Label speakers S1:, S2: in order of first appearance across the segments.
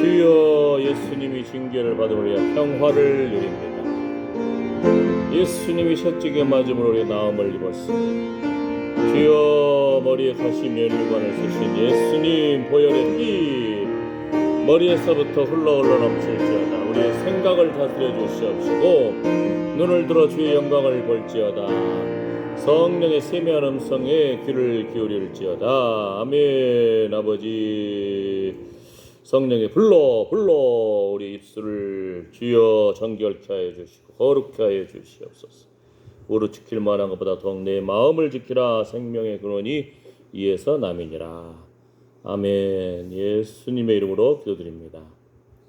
S1: 주여, 예수님이 징계를 받음으로 인하여 평화를 누립니다. 예수님이 채찍에 맞음으로 우리 나음을 입었습니다. 주여, 머리에 가시 면류관을 쓰신 예수님 보혈의 피 머리에서부터 흘러 넘칠지어다. 우리의 생각을 다스려 주시옵시고 눈을 들어 주의 영광을 볼지어다. 성령의 세미한 음성에 귀를 기울일지어다. 아멘. 아버지, 성령의 불러 우리 입술을 주여 정결케 하여 주시고 거룩케 하여 주시옵소서. 우루 지킬 만한 것보다 더욱 내 마음을 지키라. 생명의 근원이 이에서 남이니라. 아멘. 예수님의 이름으로 기도드립니다.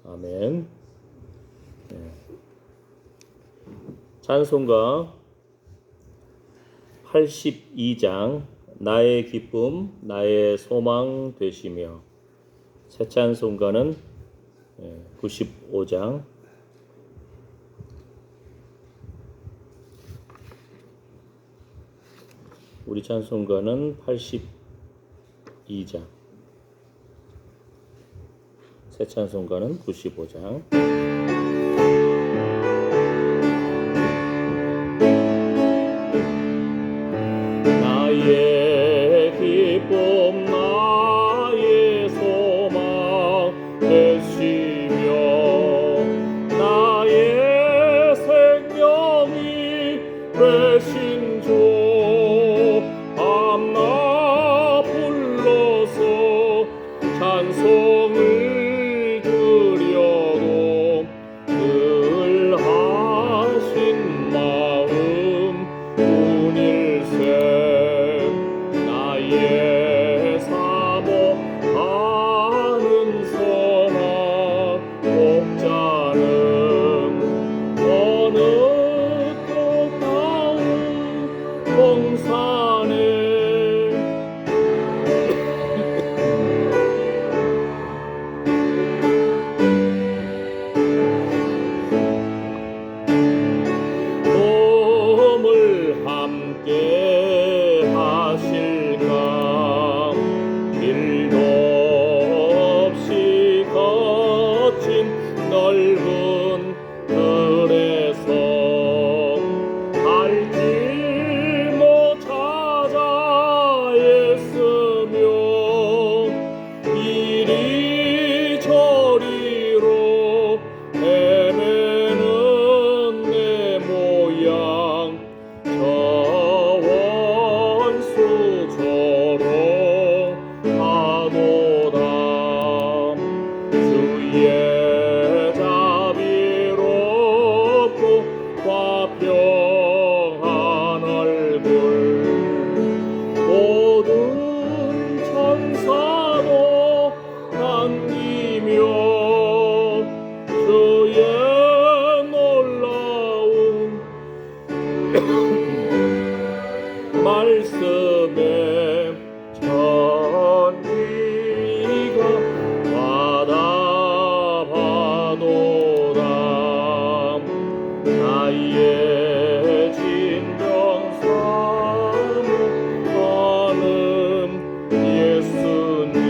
S1: 아멘. 찬송가 82장 나의 기쁨 나의 소망 되시며, 새 찬송가는 95장 우리 찬송가는 82장, 새 찬송가는 95장. 나의 기쁨 나의 소망 되시며 나의 생명이 되신 주 밤낮 불러서 찬송을 드려도 늘 하신 마음 운일세. 나의 사모하는 선한 목자는 어느 끝나온 동산에 몸을 함께 하실까. 길도 없이 거친 넓은 들에서 갈 길 못 찾아 애쓰며 이리저리로 헤매는 내 모양 저 원수처럼 하도다. 주의 자비롭고 화평한 얼굴 모든 천사도 남기며 주의 놀라운 말씀에 천지가 받아봐도다. 나의 진정사모하는 예수님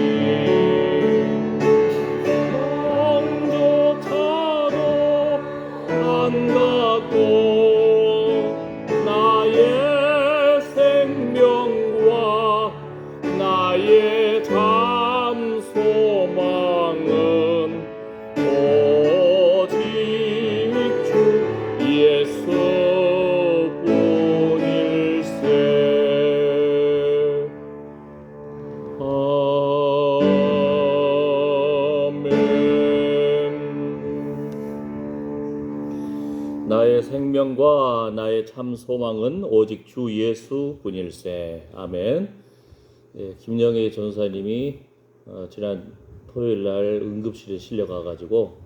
S1: 마음조차도 안 갖고 나의 생명과 나의 참 소망은 오직 주 예수뿐일세. 아멘. 나의 생명과 나의 참 소망은 오직 주 예수뿐일세. 아멘. 김영애 전사님이 지난 토요일 날 응급실에 실려가가지고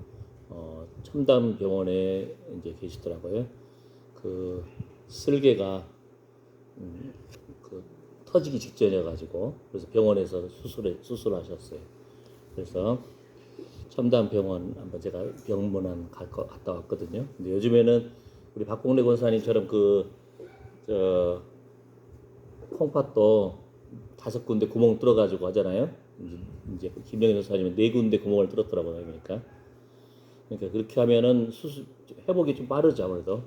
S1: 첨단병원에 이제 계시더라고요. 그 쓸개가 그 터지기 직전이어가지고 그래서 병원에서 수술하셨어요. 그래서 첨단병원 한번 제가 병문안 갔다 왔거든요. 근데 요즘에는 우리 박봉래 권사님처럼 콩팥도 5군데 구멍 뚫어가지고 하잖아요. 이제 김영애 전사님은 4군데 구멍을 뚫었더라고요. 그러니까 그렇게 하면은 회복이 좀 빠르죠 아무래도.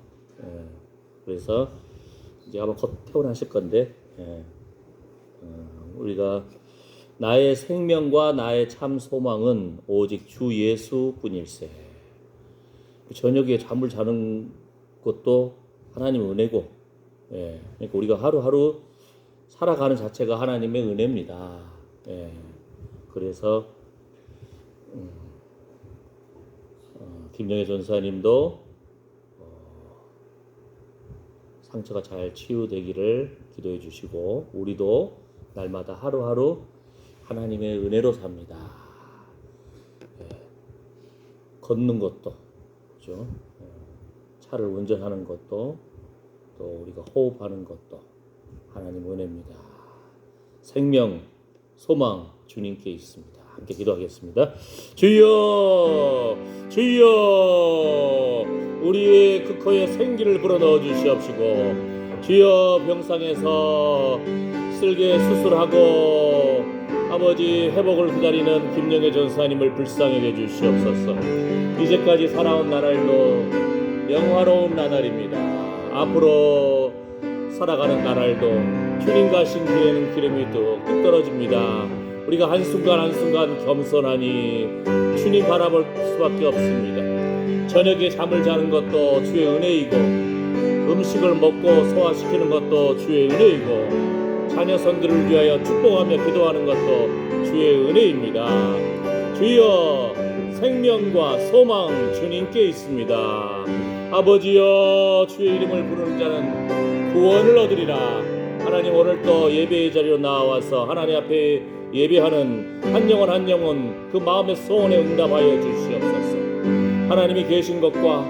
S1: 그래서 이제 아마 곧 퇴원하실 건데 우리가 나의 생명과 나의 참 소망은 오직 주 예수뿐일세. 저녁에 잠을 자는 것도 하나님의 은혜고, 그러니까 우리가 하루하루 살아가는 자체가 하나님의 은혜입니다. 그래서 김영애 전사님도 상처가 잘 치유되기를 기도해 주시고, 우리도 날마다 하루하루 하나님의 은혜로 삽니다. 걷는 것도, 그렇죠? 차를 운전하는 것도, 또 우리가 호흡하는 것도 하나님 은혜입니다. 생명, 소망 주님께 있습니다. 함께 기도하겠습니다. 주여, 주여, 우리의 극허의 생기를 불어넣어 주시옵시고, 주여, 병상에서 쓸개 수술하고 아버지 회복을 기다리는 김영애 전사님을 불쌍히 여겨 주시옵소서. 이제까지 살아온 나날도 영화로운 나날입니다. 앞으로 살아가는 나날도 주님 가신 길에는 기름이 뚝뚝 떨어집니다. 우리가 한순간 한순간 겸손하니 주님 바라볼 수밖에 없습니다. 저녁에 잠을 자는 것도 주의 은혜이고, 음식을 먹고 소화시키는 것도 주의 은혜이고, 자녀선들을 위하여 축복하며 기도하는 것도 주의 은혜입니다. 주여, 생명과 소망 주님께 있습니다. 아버지여, 주의 이름을 부르는 자는 구원을 얻으리라. 하나님, 오늘 또 예배의 자리로 나와서 하나님 앞에 예배하는 한 영혼 한 영혼 그 마음의 소원에 응답하여 주시옵소서. 하나님이 계신 것과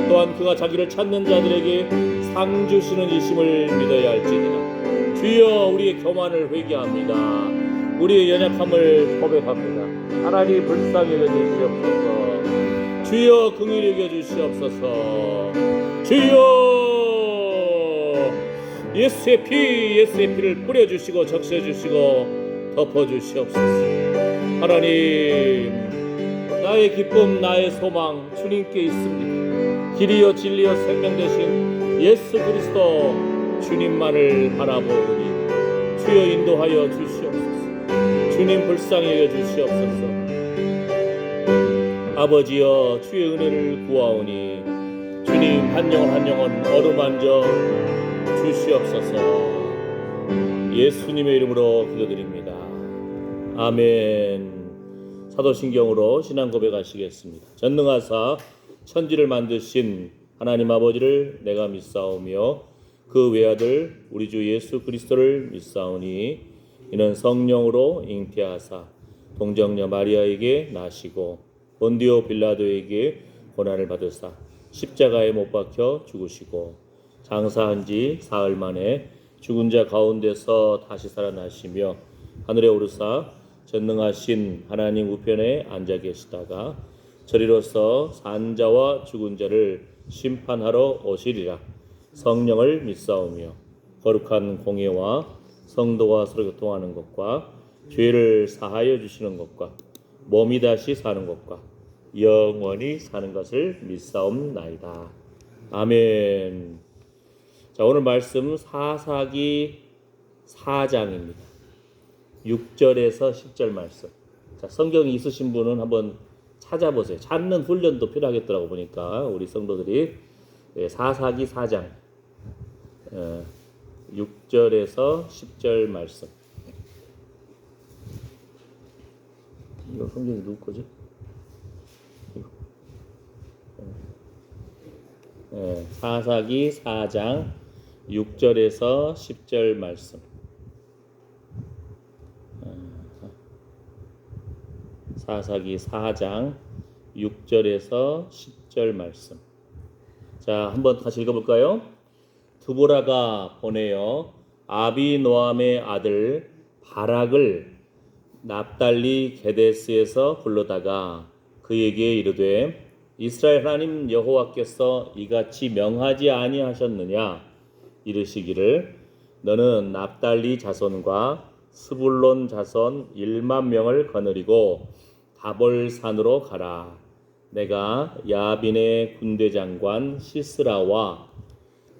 S1: 또한 그가 자기를 찾는 자들에게 상 주시는 이심을 믿어야 할지니라. 주여, 우리의 교만을 회개합니다. 우리의 연약함을 고백합니다. 하나님 불쌍히 여겨주시옵소서. 주여, 긍휼히 여겨주시옵소서. 주여, 예수의 피를 뿌려주시고 적셔주시고 덮어주시옵소서. 하나님, 나의 기쁨 나의 소망 주님께 있습니다. 길이요 진리요 생명 되신 예수 그리스도 주님만을 바라보니 주여 인도하여 주시옵소서. 주님 불쌍히 여겨 주시옵소서. 아버지여, 주의 은혜를 구하오니 주님 한 영혼 한 영혼 어루만져 주시옵소서. 예수님의 이름으로 기도드립니다. 아멘. 사도신경으로 신앙 고백하시겠습니다. 전능하사 천지를 만드신 하나님 아버지를 내가 믿사오며 그 외아들 우리 주 예수 그리스도를 믿사오니 이는 성령으로 잉태하사 동정녀 마리아에게 나시고 본디오 빌라도에게 고난을 받으사 십자가에 못 박혀 죽으시고 장사한 지 사흘 만에 죽은 자 가운데서 다시 살아나시며 하늘에 오르사 전능하신 하나님 우편에 앉아 계시다가 저리로서 산자와 죽은 자를 심판하러 오시리라. 성령을 믿사오며 거룩한 공예와 성도와 서로 교통하는 것과 죄를 사하여 주시는 것과 몸이 다시 사는 것과 영원히 사는 것을 믿사옵나이다. 아멘. 자, 오늘 말씀 사사기 4장입니다. 6절에서 10절 말씀. 자, 성경이 있으신 분은 한번 찾아보세요. 찾는 훈련도 필요하겠더라고 보니까 우리 성도들이. 사사기 4장 6절에서 10절 말씀. 이거 성경이 누구 거지? 사사기 4장 6절에서 10절 말씀. 사사기 4장 6절에서 10절 말씀. 자, 한번 다시 읽어볼까요? 드보라가 보내어 아비노함의 아들 바락을 납달리 게데스에서 불러다가 그에게 이르되 이스라엘 하나님 여호와께서 이같이 명하지 아니하셨느냐 이르시기를 너는 납달리 자손과 스불론 자손 1만 명을 거느리고 다볼산으로 가라. 내가 야빈의 군대장관 시스라와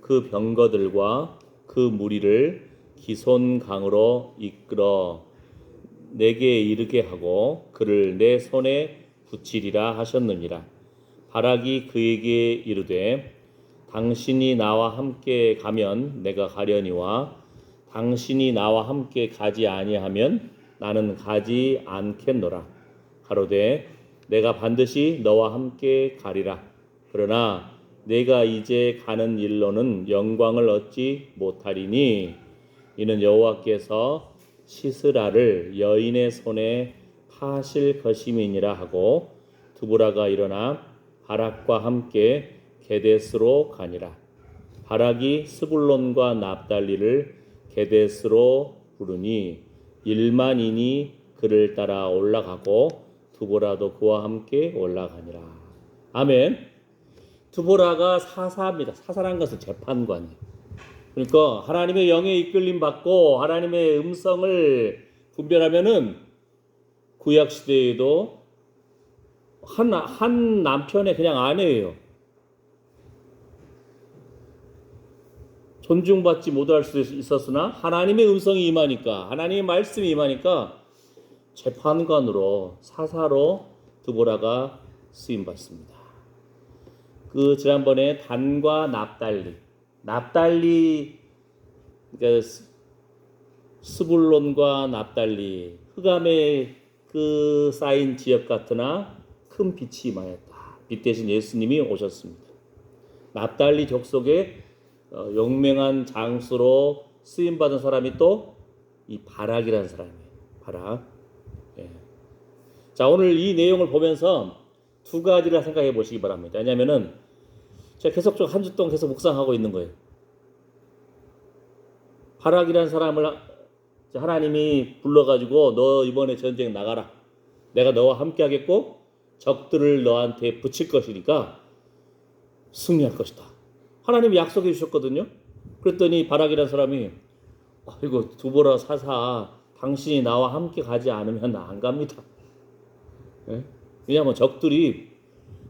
S1: 그 병거들과 그 무리를 기손강으로 이끌어 내게 이르게 하고 그를 내 손에 붙이리라 하셨느니라. 바락이 그에게 이르되 당신이 나와 함께 가면 내가 가려니와 당신이 나와 함께 가지 아니하면 나는 가지 않겠노라. 가로되 내가 반드시 너와 함께 가리라. 그러나 내가 이제 가는 일로는 영광을 얻지 못하리니 이는 여호와께서 시스라를 여인의 손에 파실 것임이니라 하고 두보라가 일어나 바락과 함께 게데스로 가니라. 바락이 스불론과 납달리를 게데스로 부르니 1만인이 그를 따라 올라가고 두보라도 그와 함께 올라가니라. 아멘. 두보라가 사사입니다. 사사란 것은 재판관이에요. 그러니까 하나님의 영에 이끌림 받고 하나님의 음성을 분별하면은 구약 시대에도 한 남편의 그냥 아내예요. 존중받지 못할 수 있었으나 하나님의 음성이 임하니까 하나님의 말씀이 임하니까 재판관으로 사사로 드보라가 쓰임 받습니다. 그 지난번에 단과 납달리 그러니까 스불론과 납달리 흑암에 그 쌓인 지역 같으나 큰 빛이 임하였다. 빛 대신 예수님이 오셨습니다. 납달리 족속의 용맹한 장수로 쓰임 받은 사람이 또 이 바락이라는 사람이에요. 바락. 예. 자, 오늘 이 내용을 보면서 두 가지를 생각해 보시기 바랍니다. 왜냐하면은 제가 계속 한 주 동안 계속 묵상하고 있는 거예요. 바락이라는 사람을 하나님이 불러가지고 너 이번에 전쟁 나가라. 내가 너와 함께 하겠고 적들을 너한테 붙일 것이니까 승리할 것이다. 하나님이 약속해 주셨거든요. 그랬더니 바락이라는 사람이 이거 두보라 사사 당신이 나와 함께 가지 않으면 나 안 갑니다. 예? 왜냐하면 적들이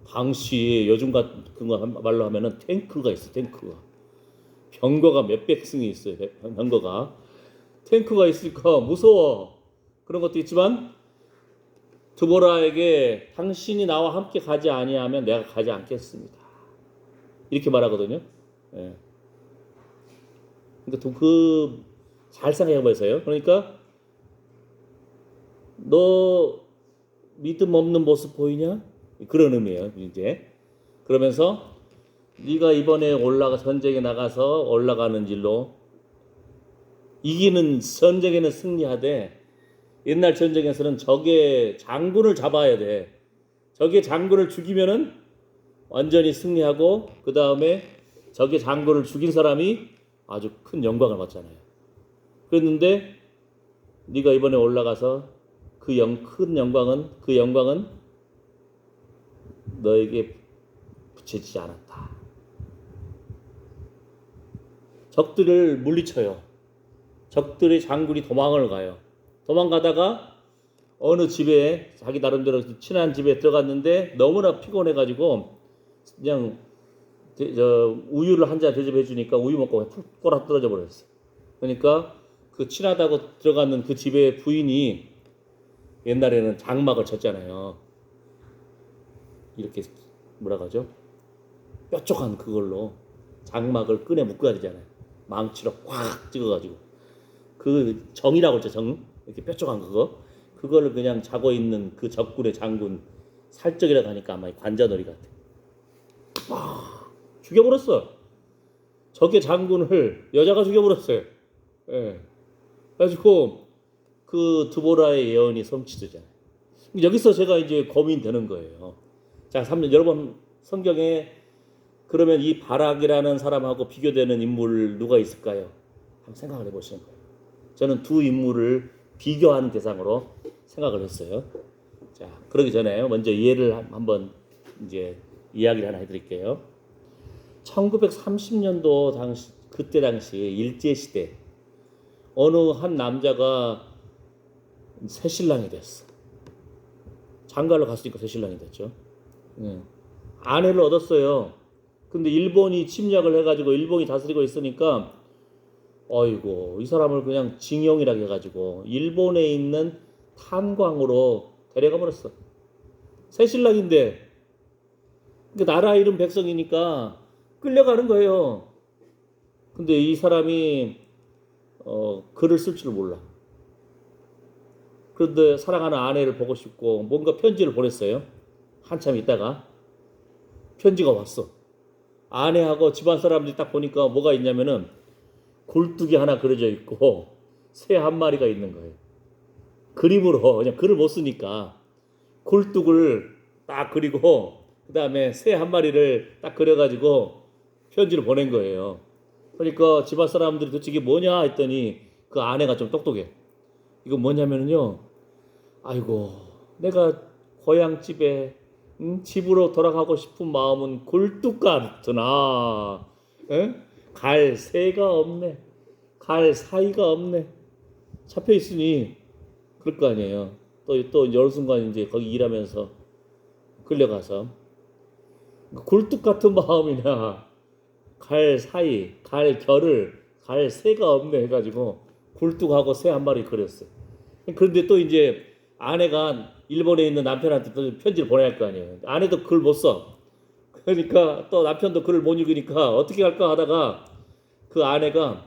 S1: 당시에 요즘 같은 말로 하면은 탱크가 있어. 탱크가 병거가 몇백 승이 있어요. 병거가 탱크가 있으니까 무서워. 그런 것도 있지만 드보라에게 당신이 나와 함께 가지 아니하면 내가 가지 않겠습니다. 이렇게 말하거든요. 예. 그러니까 잘 생각해 보세요. 그러니까 너 믿음 없는 모습 보이냐? 그런 의미예요. 이제 그러면서 네가 이번에 전쟁에 나가서 올라가는 길로 이기는 전쟁에는 승리하되 옛날 전쟁에서는 적의 장군을 잡아야 돼. 적의 장군을 죽이면은 완전히 승리하고 그 다음에 적의 장군을 죽인 사람이 아주 큰 영광을 받잖아요. 그랬는데 네가 이번에 올라가서 큰 영광은 너에게 붙여지지 않았다. 적들을 물리쳐요. 적들의 장군이 도망을 가요. 도망가다가 어느 집에 자기 나름대로 친한 집에 들어갔는데 너무나 피곤해가지고 그냥 우유를 한 잔 대접해 주니까 우유 먹고 푹 꼬라 떨어져 버렸어요. 그러니까 그 친하다고 들어가는 그 집의 부인이 옛날에는 장막을 쳤잖아요. 이렇게 뭐라 하죠? 뾰족한 그걸로 장막을 끈에 묶어야 되잖아요. 망치로 확 찍어가지고 그 정이라고 했죠. 정 이렇게 뾰족한 그거를 그냥 자고 있는 그 적군의 장군 살적이라고 하니까 아마 관자놀이 같아. 죽여버렸어. 적의 장군을 여자가 죽여버렸어요. 예. 그래가지고 그 드보라의 예언이 성취되잖아요. 여기서 제가 이제 고민되는 거예요. 자, 3년 여러분 성경에 그러면 이 바락이라는 사람하고 비교되는 인물 누가 있을까요? 한번 생각을 해보시는 거예요. 저는 두 인물을 비교하는 대상으로 생각을 했어요. 자, 그러기 전에 먼저 예를 한번 이제 이야기를 하나 해드릴게요. 1930년도 그때 당시 일제 시대 어느 한 남자가 새 신랑이 됐어. 장가를 갔으니까 새 신랑이 됐죠. 예. 아내를 얻었어요. 근데 일본이 침략을 해가지고 일본이 다스리고 있으니까 어이고 이 사람을 그냥 징용이라고 해가지고 일본에 있는 탄광으로 데려가 버렸어. 새 신랑인데 그 나라 이름 백성이니까 끌려가는 거예요. 근데 이 사람이 글을 쓸 줄 몰라. 그런데 사랑하는 아내를 보고 싶고 뭔가 편지를 보냈어요. 한참 있다가 편지가 왔어. 아내하고 집안 사람들이 딱 보니까 뭐가 있냐면은 굴뚝이 하나 그려져 있고 새 한 마리가 있는 거예요. 그림으로 그냥 글을 못 쓰니까 굴뚝을 딱 그리고 그 다음에 새 한 마리를 딱 그려가지고 편지를 보낸 거예요. 그러니까 집안 사람들이 도대체 이게 뭐냐 했더니 그 아내가 좀 똑똑해. 이거 뭐냐면요. 아이고 내가 고향집에 집으로 돌아가고 싶은 마음은 굴뚝 같으나 에? 갈 새가 없네. 갈 사이가 없네. 잡혀 있으니 그럴 거 아니에요. 또 이제 어느 순간 이제 거기 일하면서 끌려가서 굴뚝 같은 마음이나 갈 사이, 갈 결을 갈 새가 없네 해가지고 굴뚝하고 새 한 마리 그렸어요. 그런데 또 이제 아내가 일본에 있는 남편한테 또 편지를 보내야 할 거 아니에요. 아내도 글 못 써. 그러니까 또 남편도 글을 못 읽으니까 어떻게 할까 하다가 그 아내가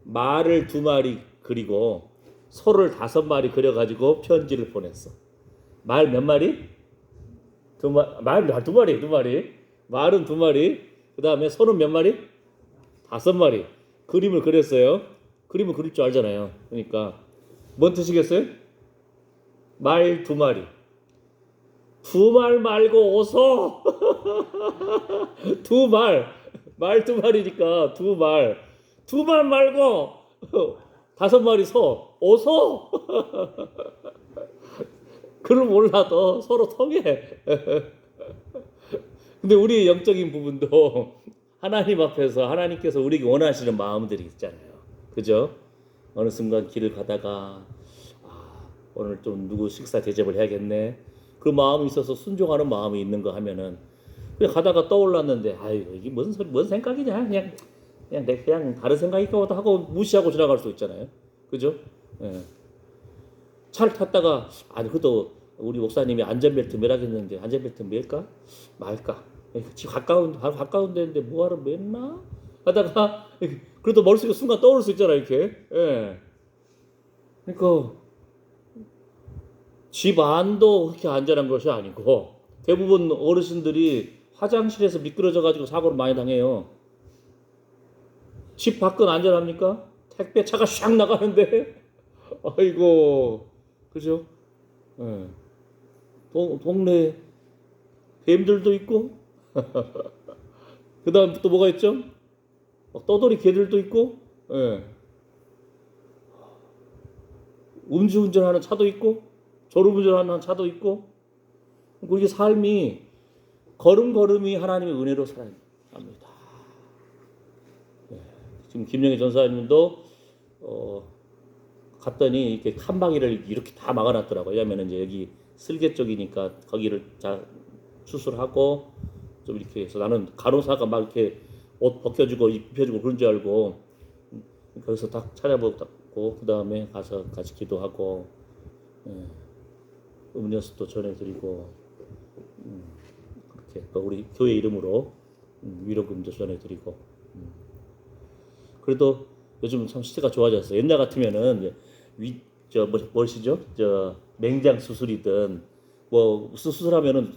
S1: 말을 2마리 그리고 소를 5마리 그려가지고 편지를 보냈어. 말 몇 마리? 말 2마리, 2마리. 말은 2마리. 그 다음에 소는 몇 마리? 5마리. 그림을 그렸어요. 그림을 그릴 줄 알잖아요. 그러니까 뭔 뜻이겠어요? 말 2마리. 2말 말고 오소. 2말. 말 2마리니까 2말. 2말 말고 5마리 소. 오소. 그걸 몰라도 서로 통해. 근데 우리 영적인 부분도 하나님 앞에서 하나님께서 우리에게 원하시는 마음들이 있잖아요. 그죠? 어느 순간 길을 가다가 오늘 좀 누구 식사 대접을 해야겠네. 그 마음이 있어서 순종하는 마음이 있는 거 하면은 그냥 가다가 떠올랐는데 아유 이게 뭔 생각이냐 그냥 다른 생각이 있고 하고 무시하고 지나갈 수 있잖아요. 그죠? 예. 차를 탔다가 아니 그래도 우리 목사님이 안전벨트 매라겠는데 안전벨트 맬까 말까 집 가까운 데인데 뭐하러 맸나 하다가 그래도 머릿속에 순간 떠오를 수 있잖아 이렇게. 예. 그러니까 집 안도 그렇게 안전한 것이 아니고 대부분 어르신들이 화장실에서 미끄러져 가지고 사고를 많이 당해요. 집 밖은 안전합니까? 택배 차가 샥 나가는데 아이고 그죠? 예. 동네 뱀들도 있고 그 다음 또 뭐가 있죠? 떠돌이 개들도 있고 예. 음주운전하는 차도 있고 졸음운전하는 차도 있고 우리 삶이 걸음걸음이 하나님의 은혜로 살아야 합니다. 예. 지금 김영희 전사님도 갔더니 이렇게 칸막이를 이렇게 다 막아놨더라고요. 왜냐면 이제 여기 슬개 쪽이니까 거기를 다 수술하고 좀 이렇게 해서 나는 간호사가 막 이렇게 옷 벗겨주고 입혀주고 그런 줄 알고 거기서 딱 찾아보고 그 다음에 가서 같이 기도하고 음료수도 전해드리고 그렇게 우리 교회 이름으로 위로금도 전해드리고 그래도 요즘 참 시대가 좋아졌어요. 옛날 같으면은 뭐시죠? 맹장 수술이든 뭐 수술하면은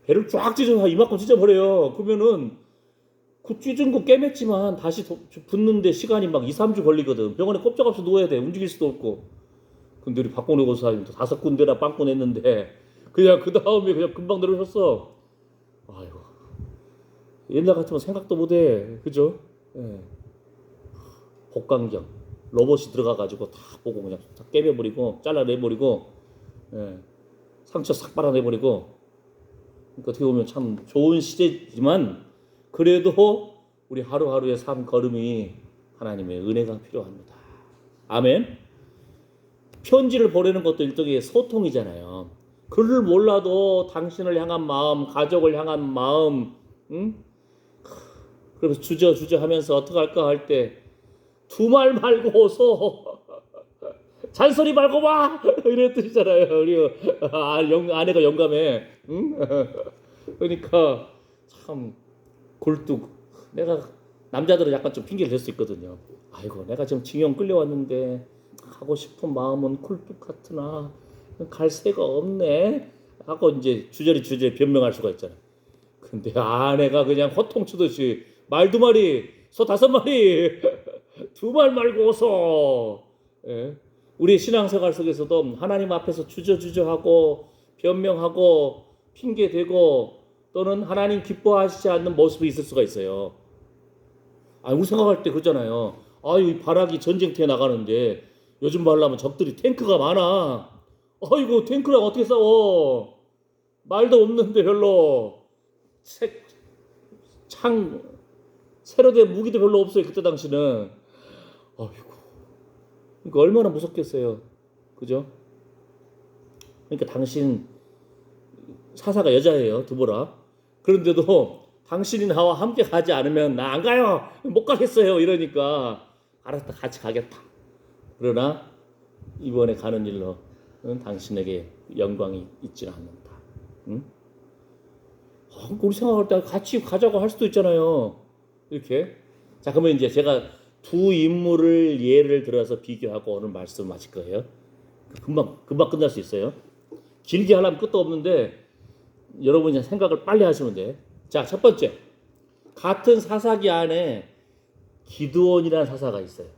S1: 배를 쫙 찢어서 이만큼 찢어버려요. 그러면은 그 찢은 거 깨맸지만 다시 붙는데 시간이 막 2, 3주 걸리거든. 병원에 꼼짝없이 누워야 돼. 움직일 수도 없고. 근데 우리 박봉래 고사님도 5군데나 빵꾸 냈는데 그냥 그 다음에 그냥 금방 내려오셨어. 아이고 옛날 같으면 생각도 못해. 그죠? 예. 복강경 로봇이 들어가가지고 다 보고 그냥 다 깨매버리고 잘라내버리고 예. 상처 싹 빨아내버리고 그러니까 어떻게 보면 참 좋은 시대지만 그래도 우리 하루하루의 삶 걸음이 하나님의 은혜가 필요합니다. 아멘. 편지를 보내는 것도 일종의 소통이잖아요. 글을 몰라도 당신을 향한 마음, 가족을 향한 마음, 응? 그래서 주저주저 하면서 어떡할까 할 때 두 말 말고 오소. 잔소리 말고 와. 이런 뜻이잖아요. 우리 아내가 영감해. 응? 그러니까 참 굴뚝. 내가 남자들은 약간 좀 핑계를 댈 수 있거든요. 아이고 내가 지금 징용 끌려왔는데 가고 싶은 마음은 굴뚝 같으나 갈 새가 없네 하고 이제 주저리 변명할 수가 있잖아요. 근데 아내가 그냥 호통치듯이 말 두 마리 소 다섯 마리 두 말 말고 오소. 예? 우리 신앙생활 속에서도 하나님 앞에서 주저주저하고 변명하고 핑계 대고 또는 하나님 기뻐하시지 않는 모습이 있을 수가 있어요. 우리 생각할 때 그러잖아요. 이 발악이 전쟁터에 나가는데 요즘 말하면 적들이 탱크가 많아. 아이고 탱크랑 어떻게 싸워? 말도 없는데 별로 창 새로 된 무기도 별로 없어요. 그때 당시는. 아이고 그러니까 얼마나 무섭겠어요. 그죠? 그러니까 당신 사사가 여자예요. 드보라. 그런데도 당신이 나와 함께 가지 않으면 나 안 가요. 못 가겠어요. 이러니까 알았다. 같이 가겠다. 그러나 이번에 가는 일로는 당신에게 영광이 있지는 않는다. 응? 우리 생각할 때 같이 가자고 할 수도 있잖아요. 이렇게. 자, 그러면 이제 제가 두 인물을 예를 들어서 비교하고 오늘 말씀 마칠 거예요. 금방 끝날 수 있어요. 길게 하려면 끝도 없는데 여러분이 생각을 빨리 하시면 돼. 자, 첫 번째. 같은 사사기 안에 기드온이라는 사사가 있어요.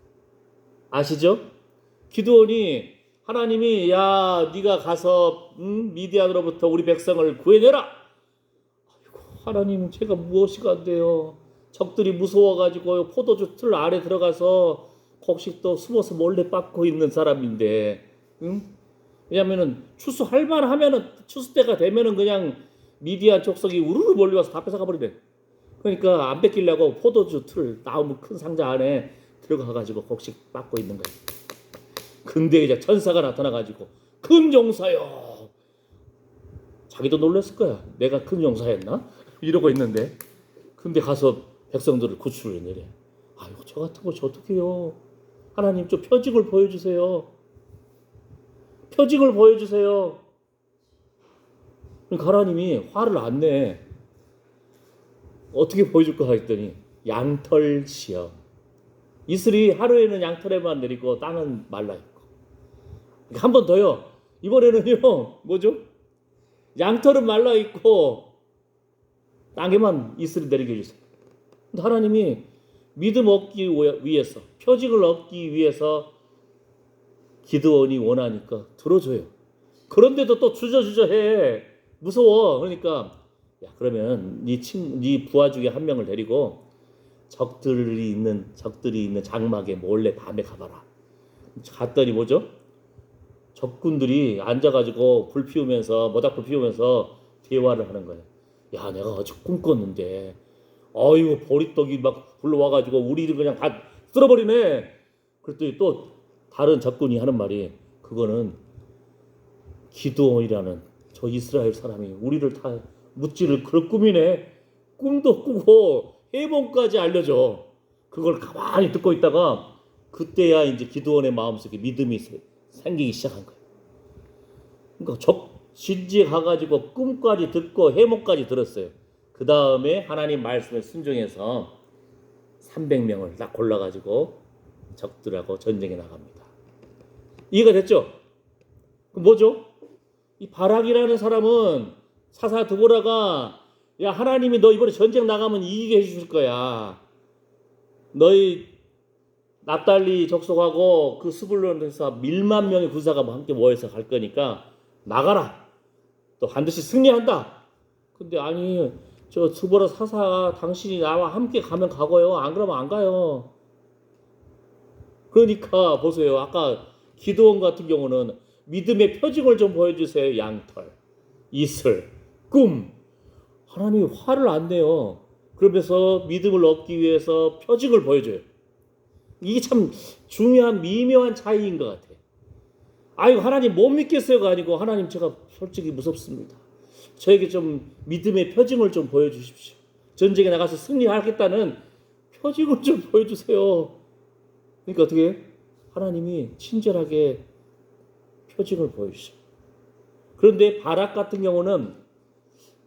S1: 아시죠? 기드온이 하나님이 네가 가서 미디안으로부터 우리 백성을 구해내라. 아이고, 하나님 제가 무엇이 간대요. 적들이 무서워가지고 포도주 틀 아래 들어가서 곡식도 숨어서 몰래 빻고 있는 사람인데, 왜냐면은 추수할 만하면은 추수 때가 되면은 그냥 미디안 족속이 우르르 몰려와서 다 뺏어가 버리네. 그러니까 안 뺏기려고 포도주 틀 나무 큰 상자 안에 들어가가지고 곡식 빻고 있는 거예요. 근데 이제 천사가 나타나가지고 큰 용사요. 자기도 놀랐을 거야. 내가 큰 용사였나? 이러고 있는데 근데 가서 백성들을 구출을 내래. 아이고 저 같은 거 어떻게 해요. 하나님 좀 표징을 보여주세요. 표징을 보여주세요. 그러니까 하나님이 화를 안 내. 어떻게 보여줄까 했더니 양털 시험. 이슬이 하루에는 양털에만 내리고 땅은 말라있고. 한 번 더요. 이번에는요. 뭐죠? 양털은 말라있고 땅에만 이슬이 내리게 해주세요. 근데 하나님이 믿음 얻기 위해서 표징을 얻기 위해서 기드온이 원하니까 들어줘요. 그런데도 또 주저주저해. 무서워. 그러니까 그러면 네 부하 중에 한 명을 데리고 적들이 있는 장막에 몰래 밤에 가봐라. 갔더니 뭐죠? 적군들이 앉아가지고 불 피우면서 모닥불 피우면서 대화를 하는 거예요. 내가 어제 꿈꿨는데 아이고 보리떡이 막 불러와가지고 우리를 그냥 다 쓸어버리네. 그랬더니 또 다른 적군이 하는 말이 그거는 기드온이라는 저 이스라엘 사람이 우리를 다 묻지를 그럴 꿈이네. 꿈도 꾸고 해몽까지 알려줘. 그걸 가만히 듣고 있다가 그때야 이제 기드온의 마음속에 믿음이 생기기 시작한 거예요. 그러니까 진지에 가가지고 꿈까지 듣고 해몽까지 들었어요. 그 다음에 하나님 말씀에 순종해서 300명을 딱 골라가지고 적들하고 전쟁에 나갑니다. 이해가 됐죠? 그럼 뭐죠? 이 바락이라는 사람은 사사 드보라가 하나님이 너 이번에 전쟁 나가면 이기게 해주실 거야. 너희 납달리 족속하고 그 스불론에서 1만 명의 군사가 함께 모여서 갈 거니까 나가라. 또 반드시 승리한다. 근데 아니 저 드보라 사사 당신이 나와 함께 가면 가고요. 안 그러면 안 가요. 그러니까 보세요. 아까 기드온 같은 경우는 믿음의 표징을 좀 보여주세요. 양털, 이슬, 꿈. 하나님이 화를 안 내요. 그러면서 믿음을 얻기 위해서 표징을 보여줘요. 이게 참 중요한 미묘한 차이인 것 같아요. 아이고 하나님 못 믿겠어요가 아니고 하나님 제가 솔직히 무섭습니다. 저에게 좀 믿음의 표징을 좀 보여주십시오. 전쟁에 나가서 승리하겠다는 표징을 좀 보여주세요. 그러니까 어떻게 해요? 하나님이 친절하게 표징을 보여주셔. 그런데 바락 같은 경우는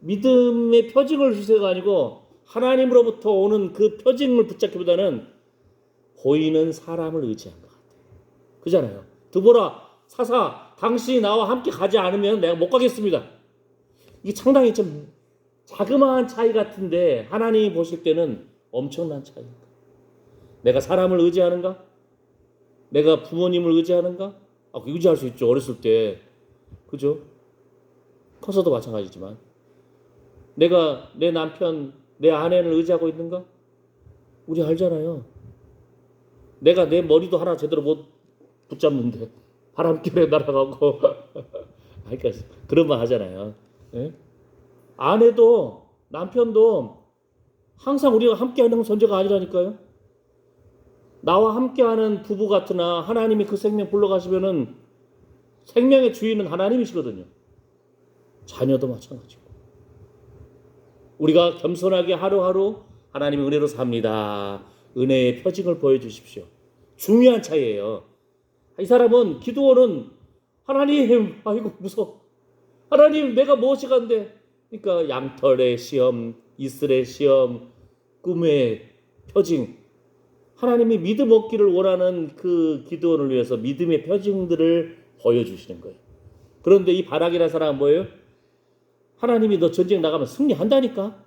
S1: 믿음의 표징을 주세요가 아니고 하나님으로부터 오는 그 표징을 붙잡기보다는 보이는 사람을 의지한 것 같아요. 그잖아요. 드보라, 사사, 당신이 나와 함께 가지 않으면 내가 못 가겠습니다. 이게 상당히 좀 자그마한 차이 같은데 하나님이 보실 때는 엄청난 차이입니다. 내가 사람을 의지하는가? 내가 부모님을 의지하는가? 의지할 수 있죠. 어렸을 때. 그죠? 커서도 마찬가지지만. 내가 내 남편, 내 아내를 의지하고 있는가? 우리 알잖아요. 내가 내 머리도 하나 제대로 못 붙잡는데 바람결에 날아가고 그러니까 그런 말 하잖아요. 예? 아내도 남편도 항상 우리가 함께하는 존재가 아니라니까요. 나와 함께하는 부부 같으나 하나님이 그 생명 불러가시면은 생명의 주인은 하나님이시거든요. 자녀도 마찬가지고. 우리가 겸손하게 하루하루 하나님의 은혜로 삽니다. 은혜의 표징을 보여주십시오. 중요한 차이예요. 이 사람은 기도원은 하나님, 아이고 무서워. 하나님 내가 무엇이 간데? 그러니까 양털의 시험, 이슬의 시험, 꿈의 표징. 하나님이 믿음 얻기를 원하는 그 기도원을 위해서 믿음의 표징들을 보여주시는 거예요. 그런데 이 바락이라는 사람은 뭐예요? 하나님이 너 전쟁 나가면 승리한다니까?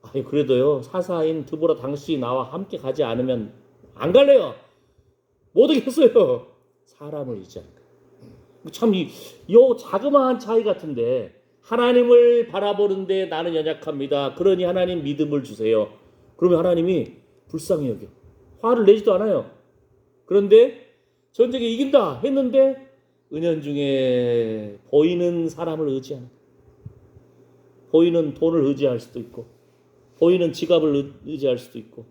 S1: 아유 그래도요 사사인 드보라 당신이 나와 함께 가지 않으면 안 갈래요. 못 오겠어요. 사람을 의지하는 거예요. 참 이 자그마한 차이 같은데 하나님을 바라보는데 나는 연약합니다. 그러니 하나님 믿음을 주세요. 그러면 하나님이 불쌍히 여겨. 화를 내지도 않아요. 그런데 전쟁에 이긴다 했는데 은연중에 보이는 사람을 의지하는 거예요. 보이는 돈을 의지할 수도 있고 보이는 지갑을 의지할 수도 있고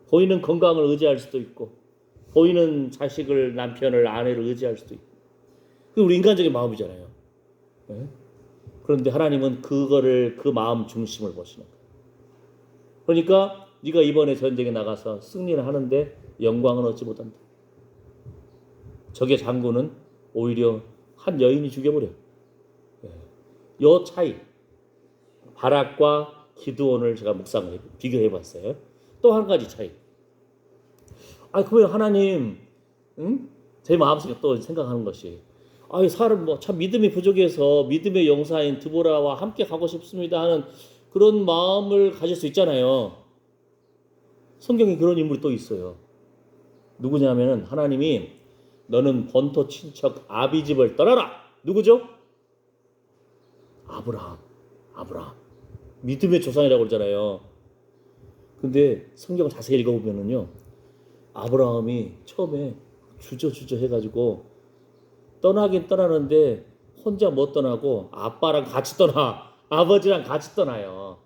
S1: 보이는 건강을 의지할 수도 있고 보이는 자식을, 남편을, 아내를 의지할 수도 있고 그게 우리 인간적인 마음이잖아요. 네? 그런데 하나님은 그거를 그 마음 중심을 보시는 거예요. 그러니까 네가 이번에 전쟁에 나가서 승리를 하는데 영광은 얻지 못한다. 적의 장군은 오히려 한 여인이 죽여버려. 요 차이 바락과 기드온을 제가 묵상을 비교해봤어요. 또 한 가지 차이. 그러면 하나님, 응? 제 마음속에 또 생각하는 것이, 사람 참 믿음이 부족해서 믿음의 용사인 드보라와 함께 가고 싶습니다 하는 그런 마음을 가질 수 있잖아요. 성경에 그런 인물이 또 있어요. 누구냐면은 하나님이 너는 본토 친척 아비집을 떠나라. 누구죠? 아브라함. 믿음의 조상이라고 그러잖아요. 근데 성경을 자세히 읽어보면은요, 아브라함이 처음에 주저주저 해가지고 떠나긴 떠나는데 혼자 못 떠나고 아빠랑 같이 떠나. 아버지랑 같이 떠나요.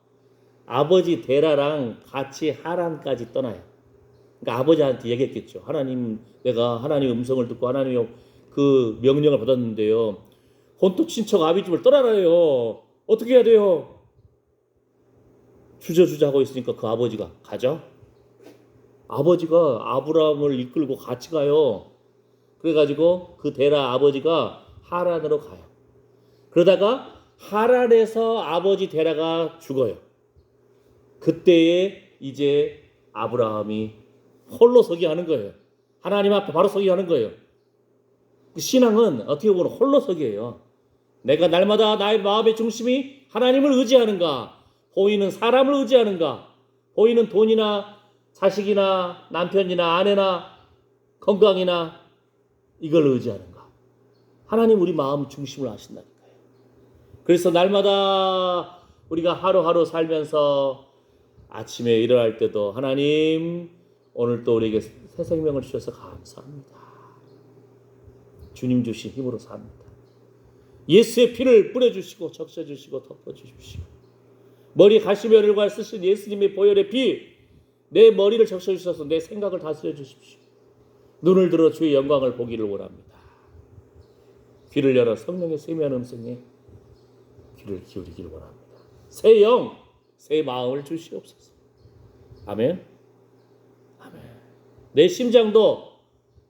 S1: 아버지 데라랑 같이 하란까지 떠나요. 그러니까 아버지한테 얘기했겠죠. 하나님, 내가 하나님 음성을 듣고 하나님의 그 명령을 받았는데요. 본토 친척 아비집을 떠나라요. 어떻게 해야 돼요? 주저주저 하고 있으니까 그 아버지가 가자. 아버지가 아브라함을 이끌고 같이 가요. 그래가지고 그 데라 아버지가 하란으로 가요. 그러다가 하란에서 아버지 데라가 죽어요. 그때에 이제 아브라함이 홀로 서기 하는 거예요. 하나님 앞에 바로 서기 하는 거예요. 신앙은 어떻게 보면 홀로 서기예요. 내가 날마다 나의 마음의 중심이 하나님을 의지하는가, 보이는 사람을 의지하는가, 보이는 돈이나 자식이나 남편이나 아내나 건강이나 이걸 의지하는가. 하나님 우리 마음 중심을 아신다니까요. 그래서 날마다 우리가 하루하루 살면서 아침에 일어날 때도 하나님 오늘 또 우리에게 새 생명을 주셔서 감사합니다. 주님 주신 힘으로 삽니다. 예수의 피를 뿌려주시고 적셔주시고 덮어주십시오. 머리 가시면을과 쓰신 예수님의 보혈의 피, 내 머리를 적셔주셔서 내 생각을 다스려 주십시오. 눈을 들어 주의 영광을 보기를 원합니다. 귀를 열어 성령의 세미한 음성에 귀를 기울이기를 원합니다. 새 영, 새 마음을 주시옵소서. 아멘. 아멘. 내 심장도,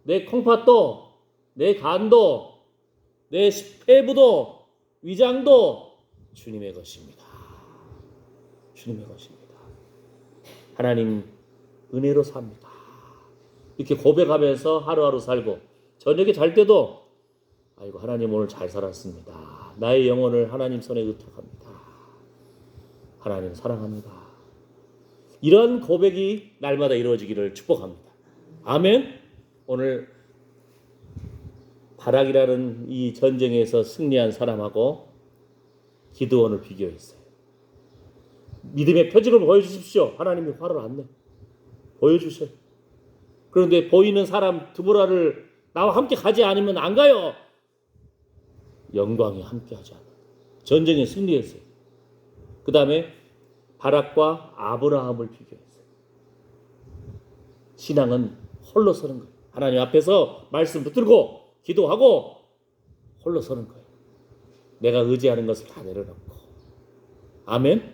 S1: 내 콩팥도, 내 간도, 내 폐부도, 위장도 주님의 것입니다. 주님의 것입니다. 하나님 은혜로 삽니다. 이렇게 고백하면서 하루하루 살고 저녁에 잘 때도 아이고 하나님 오늘 잘 살았습니다. 나의 영혼을 하나님 손에 의탁합니다. 하나님 사랑합니다. 이런 고백이 날마다 이루어지기를 축복합니다. 아멘. 오늘 바락이라는 이 전쟁에서 승리한 사람하고 기드온을 비교했어요. 믿음의 표징을 보여주십시오. 하나님이 화를 안 내. 보여주셔요. 그런데 보이는 사람 드보라를 나와 함께 가지 않으면 안 가요. 영광이 함께하지 않아요. 전쟁에 승리했어요. 그 다음에 바락과 아브라함을 비교했어요. 신앙은 홀로 서는 거예요. 하나님 앞에서 말씀 붙들고 기도하고 홀로 서는 거예요. 내가 의지하는 것을 다 내려놓고. 아멘.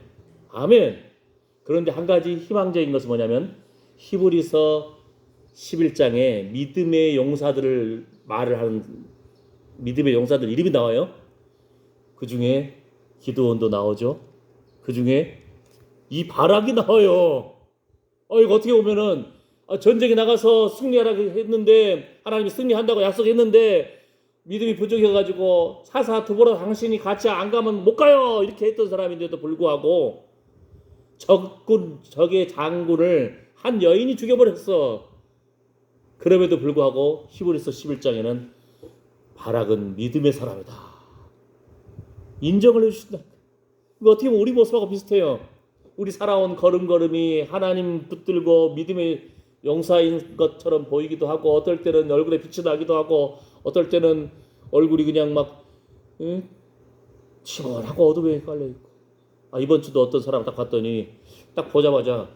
S1: 아멘. 그런데 한 가지 희망적인 것은 뭐냐면 히브리서 11장에 믿음의 용사들을 말을 하는 믿음의 용사들 이름이 나와요. 그 중에 기드온도 나오죠. 그 중에 이 바락이 나와요. 이거 어떻게 보면은 전쟁에 나가서 승리하라고 했는데 하나님이 승리한다고 약속했는데 믿음이 부족해가지고 사사 드보라 당신이 같이 안 가면 못 가요 이렇게 했던 사람인데도 불구하고 적의 장군을 한 여인이 죽여버렸어. 그럼에도 불구하고 히브리서 11장에는 바락은 믿음의 사람이다 인정을 해주신다. 이거 어떻게 보면 우리 모습하고 비슷해요. 우리 살아온 걸음걸음이 하나님 붙들고 믿음의 용사인 것처럼 보이기도 하고 어떨 때는 얼굴에 빛이 나기도 하고 어떨 때는 얼굴이 그냥 막 시원하고 어둠에 깔려있고. 이번 주도 어떤 사람 딱 봤더니 딱 보자마자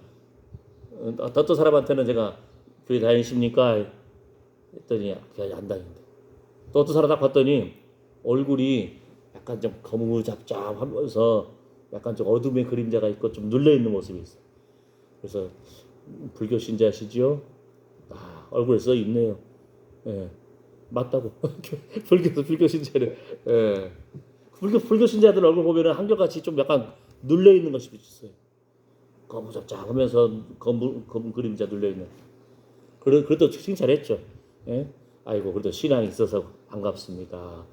S1: 어떤 사람한테는 제가 교회 다니십니까? 했더니 교회 안 다니는데 또 어떤 사람 딱 봤더니 얼굴이 약간 좀 거무잡잡하면서 약간 좀 어둠의 그림자가 있고 좀 눌려있는 모습이 있어요. 그래서 불교 신자시지요? 얼굴에 써 있네요. 예, 맞다고. 불교 신자를. 예. 불교 신자들 얼굴 보면은 한결같이 좀 약간 눌려 있는 것이 있어요. 거무잡잡하면서 검은 그림자 눌려 있는. 그래도 칭찬했죠. 예? 아이고 그래도 신앙이 있어서 반갑습니다.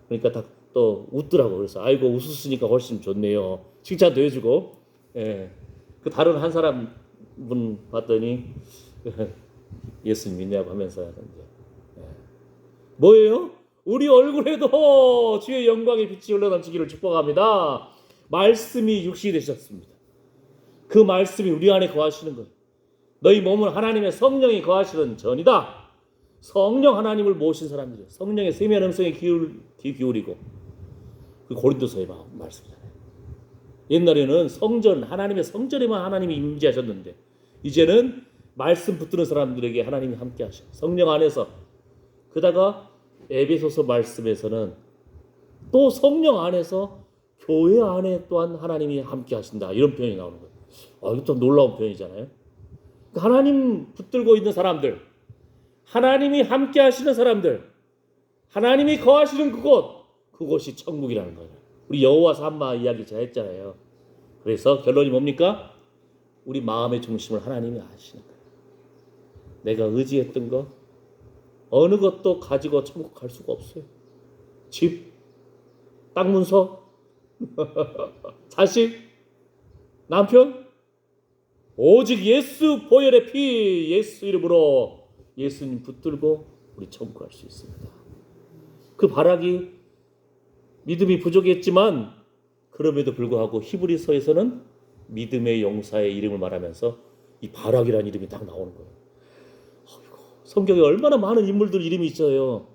S1: 그러니까 또 웃더라고. 그래서 아이고 웃으시니까 훨씬 좋네요. 칭찬도 해주고. 예. 그 다른 한 사람 분 봤더니 예수님 믿냐고 하면서 예. 뭐예요? 우리 얼굴에도 주의 영광의 빛이 흘러넘치기를 축복합니다. 말씀이 육신이 되셨습니다. 그 말씀이 우리 안에 거하시는 거예요. 너희 몸은 하나님의 성령이 거하시는 전이다. 성령 하나님을 모신 사람들이에요. 성령의 세미한 음성에 귀 기울이고 그 고린도서의 말씀이잖아요. 옛날에는 성전 하나님의 성전에만 하나님이 임재하셨는데 이제는 말씀 붙드는 사람들에게 하나님이 함께 하셔. 성령 안에서. 그다가 에베소서 말씀에서는 또 성령 안에서 교회 안에 또한 하나님이 함께 하신다. 이런 표현이 나오는 거예요. 이거 좀 놀라운 표현이잖아요. 하나님 붙들고 있는 사람들, 하나님이 함께 하시는 사람들, 하나님이 거하시는 그곳이 천국이라는 거예요. 우리 여호와 삼마 이야기 제가 했잖아요. 그래서 결론이 뭡니까? 우리 마음의 중심을 하나님이 아시는 거예요. 내가 의지했던 거 어느 것도 가지고 천국 갈 수가 없어요. 집, 땅 문서, 자식, 남편, 오직 예수 보혈의 피, 예수 이름으로 예수님 붙들고 우리 천국 갈 수 있습니다. 그 바락이 믿음이 부족했지만 그럼에도 불구하고 히브리서에서는 믿음의 용사의 이름을 말하면서 이 바락이라는 이름이 딱 나오는 거예요. 성경에 얼마나 많은 인물들 이름이 있어요.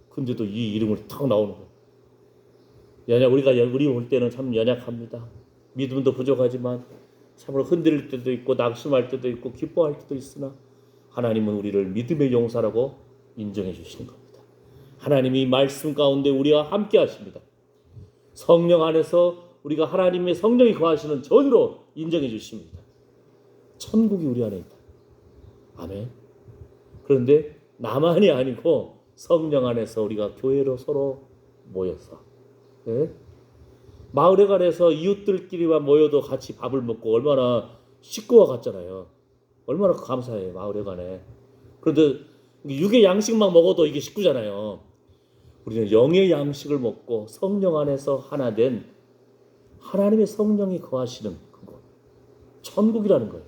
S1: 근데도 이 이름을 딱 나오는 거예요. 우리 볼 때는 참 연약합니다. 믿음도 부족하지만 참으로 흔들릴 때도 있고 낙심할 때도 있고 기뻐할 때도 있으나 하나님은 우리를 믿음의 용사라고 인정해 주시는 겁니다. 하나님이 말씀 가운데 우리와 함께 하십니다. 성령 안에서 우리가 하나님의 성령이 거하시는 전으로 인정해 주십니다. 천국이 우리 안에 있다. 아멘. 그런데 나만이 아니고 성령 안에서 우리가 교회로 서로 모여서, 네? 마을에 관해서 이웃들끼리만 모여도 같이 밥을 먹고 얼마나 식구와 같잖아요. 얼마나 감사해요, 마을에 관해. 그런데 육의 양식만 먹어도 이게 식구잖아요. 우리는 영의 양식을 먹고 성령 안에서 하나 된 하나님의 성령이 거하시는 그곳, 천국이라는 거예요.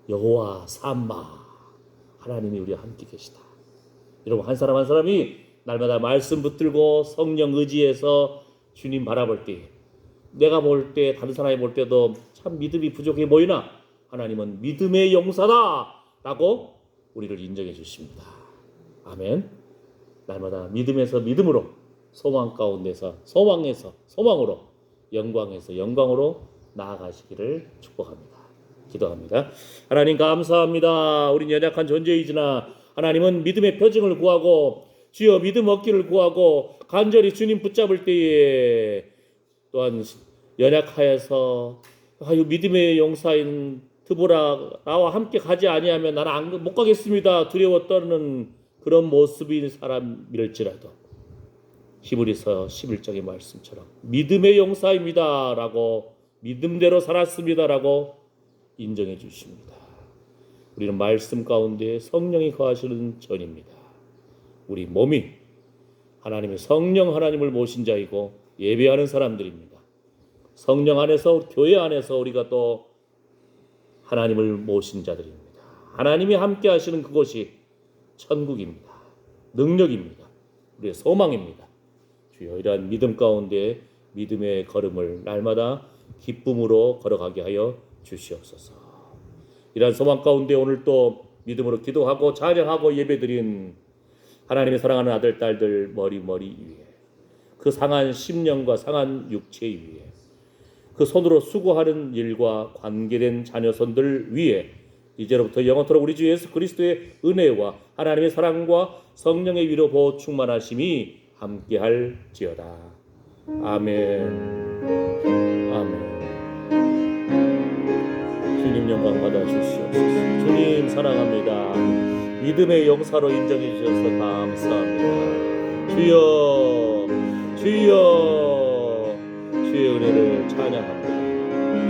S1: 여호와 삼마, 하나님이 우리와 함께 계시다. 여러분, 한 사람 한 사람이 날마다 말씀 붙들고 성령 의지해서 주님 바라볼 때, 내가 볼 때, 다른 사람이 볼 때도 참 믿음이 부족해 보이나 하나님은 믿음의 용사다 라고 우리를 인정해 주십니다. 아멘. 날마다 믿음에서 믿음으로, 소망 가운데서 소망에서 소망으로, 영광에서 영광으로 나아가시기를 축복합니다. 기도합니다. 하나님 감사합니다. 우린 연약한 존재이지나 하나님은 믿음의 표징을 구하고 주여 믿음 얻기를 구하고 간절히 주님 붙잡을 때에 또한 연약하여서 믿음의 용사인 드보라 나와 함께 가지 아니하면 나는 못 가겠습니다. 두려워 떠는 그런 모습인 사람일지라도 히브리서 11장의 말씀처럼 믿음의 용사입니다 라고, 믿음대로 살았습니다 라고 인정해 주십니다. 우리는 말씀 가운데 성령이 거하시는 전입니다. 우리 몸이 하나님의 성령 하나님을 모신 자이고 예배하는 사람들입니다. 성령 안에서, 교회 안에서 우리가 또 하나님을 모신 자들입니다. 하나님이 함께 하시는 그곳이 천국입니다. 능력입니다. 우리의 소망입니다. 주여, 이러한 믿음 가운데 믿음의 걸음을 날마다 기쁨으로 걸어가게 하여 주시옵소서. 이러한 소망 가운데 오늘 또 믿음으로 기도하고 찬양하고 예배드린 하나님의 사랑하는 아들 딸들 머리 위에, 그 상한 심령과 상한 육체 위에, 그 손으로 수고하는 일과 관계된 자녀손들 위에 이제로부터 영원토록 우리 주 예수 그리스도의 은혜와 하나님의 사랑과 성령의 위로 보호 충만하심이 함께할지어다. 아멘. 아멘. 주님 영광 받아 주시옵소서. 주님 사랑합니다. 믿음의 용사로 인정해 주셔서 감사합니다. 주여, 주여, 주의 은혜를 찬양합니다.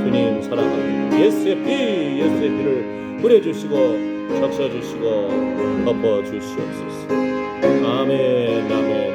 S1: 주님 사랑합니다. 예수의 피를 뿌려주시고 적셔주시고 덮어주시옵소서. 아멘, 아멘.